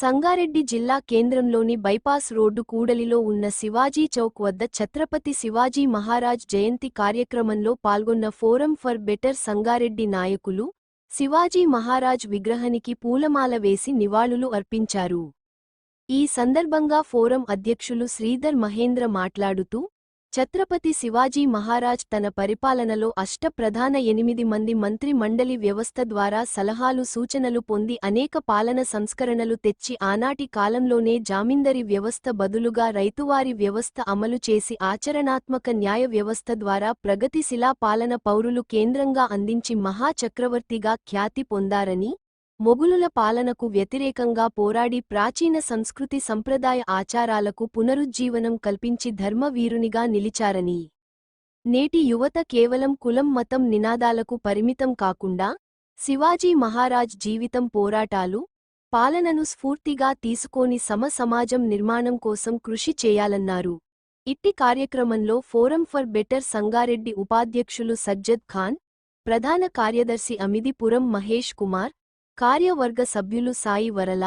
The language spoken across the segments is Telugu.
సంగారెడ్డి జిల్లా కేంద్రంలోని బైపాస్ రోడ్డు కూడలిలో ఉన్న శివాజీ చౌక్ వద్ద ఛత్రపతి శివాజీ మహారాజ్ జయంతి కార్యక్రమంలో పాల్గొన్న ఫోరం ఫర్ బెటర్ సంగారెడ్డి నాయకులు శివాజీ మహారాజ్ విగ్రహానికి పూలమాల వేసి నివాళులు అర్పించారు. ఈ సందర్భంగా ఫోరం అధ్యక్షులు శ్రీధర్ మహేంద్ర మాట్లాడుతూ, ఛత్రపతి శివాజీ మహారాజ్ తన పరిపాలనలో ప్రధాన 8 మంది మంత్రి మండలి వ్యవస్థ ద్వారా సలహాలు సూచనలు పొంది అనేక పాలన సంస్కరణలు తెచ్చి ఆనాటి కాలంలోనే జామీందరీ వ్యవస్థ బదులుగా రైతువారీ వ్యవస్థ అమలు చేసి ఆచరణాత్మక న్యాయ వ్యవస్థ ద్వారా ప్రగతిశీల పాలన పౌరులు కేంద్రంగా అందించి మహా చక్రవర్తిగా ఖ్యాతి పొందారని, మొగులుల పాలనకు వ్యతిరేకంగా పోరాడి ప్రాచీన సంస్కృతి సంప్రదాయ ఆచారాలకు పునరుజ్జీవనం కల్పించి ధర్మవీరునిగా నిలిచారని, నేటి యువత కేవలం కులం మతం నినాదాలకు పరిమితం కాకుండా శివాజీ మహారాజ్ జీవితం పోరాటాలు, పాలనను స్ఫూర్తిగా తీసుకొని సమాజం నిర్మాణం కోసం కృషి చేయాలన్నారు. ఇట్టి కార్యక్రమంలో ఫోరం ఫర్ బెటర్ సంగారెడ్డి ఉపాధ్యక్షులు సజ్జద్ ఖాన్, ప్రధాన కార్యదర్శి అమిదిపురం మహేష్ కుమార్, కార్యవర్గ సభ్యులు సాయి వరల,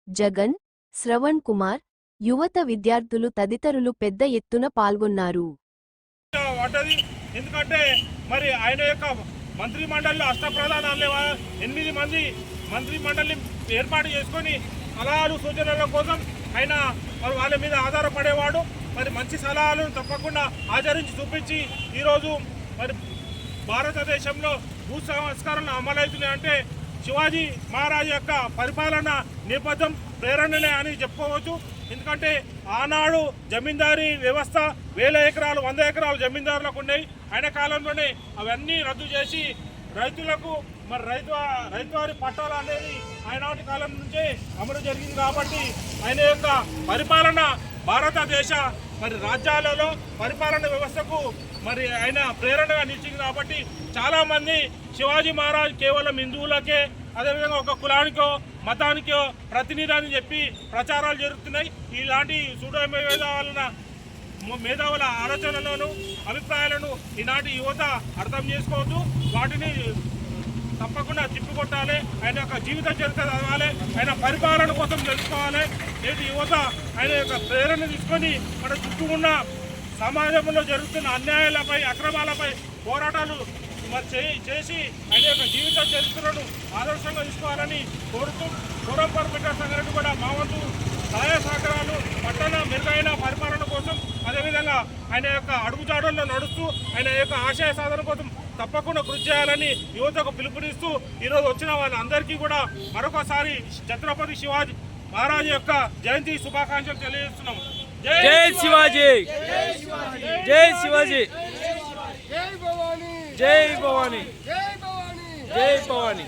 జగన్, శ్రవణ్ కుమార్, యువత విద్యార్థులు తదితరులు పెద్ద ఎత్తున పాల్గొన్నారు. ఎందుకంటే మరి ఆయన యొక్క మంత్రి మండలిలో అష్టప్రధానాలు 8 మంది మంత్రి మండలిని ఏర్పాటు చేసుకొని సలహాలు సూచనల కోసం ఆయన మరి వాళ్ళ మీద ఆధారపడేవాడు. మరి మంచి సలహాలను తప్పకుండా ఆచరించి చూపించి ఈరోజు మరి భారతదేశంలో భూ సంస్కరణలు అమలవుతున్నాయంటే శివాజీ మహారాజ్ యొక్క పరిపాలన నేపథ్యం ప్రేరణనే అని చెప్పుకోవచ్చు. ఎందుకంటే ఆనాడు జమీందారీ వ్యవస్థ 1000 ఎకరాలు 100 ఎకరాలు జమీందారులకు ఉన్నాయి. ఆయన కాలంలోనే అవన్నీ రద్దు చేసి రైతులకు మరి రైతువారి పట్టాలు అనేది ఆనాటి కాలం నుంచే అమలు జరిగింది. కాబట్టి ఆయన యొక్క పరిపాలన భారతదేశ మరి రాజ్యాలలో పరిపాలన వ్యవస్థకు మరి ఆయన ప్రేరణగా నిలిచింది. కాబట్టి చాలామంది శివాజీ మహారాజ్ కేవలం హిందువులకే, అదేవిధంగా ఒక కులానికో మతానికో ప్రతినిధి అని చెప్పి ప్రచారాలు జరుగుతున్నాయి. ఇలాంటి సూడో మేధావుల ఆలోచనలను అభిప్రాయాలను ఈనాటి యువత అర్థం చేసుకోవద్దు. వాటిని తప్పకుండా తిప్పికొట్టాలి. ఆయన యొక్క జీవిత చరిత్ర చదవాలి, ఆయన పరిపాలన కోసం తెలుసుకోవాలి. నేటి యువత ఆయన యొక్క ప్రేరణ తీసుకొని మన చుట్టూ ఉన్న సమాజంలో జరుగుతున్న అన్యాయాలపై అక్రమాలపై పోరాటాలు మరి చేసి ఆయన యొక్క జీవిత చరిత్రను ఆదర్శంగా తీసుకోవాలని కోరుతూ ఫోరం ఫర్ బెటర్ సంగారెడ్డి కూడా మా వంతు సహాయ సహకారాలు పట్టణ మెరుగైన పరిపాలన కోసం, అదేవిధంగా ఆయన యొక్క అడుగుజాడల్లో నడుస్తూ ఆయన యొక్క ఆశయ సాధన కోసం తప్పకుండా కృషి చేయాలని యువతకు పిలుపునిస్తూ ఈరోజు వచ్చిన వాళ్ళందరికీ కూడా మరొకసారి ఛత్రపతి శివాజీ మహారాజ్ యొక్క జయంతి శుభాకాంక్షలు తెలియజేస్తున్నాము. జై శివాజీ, జై శివాజీ, జై భవానీ, జై భవానీ, జై భవానీ.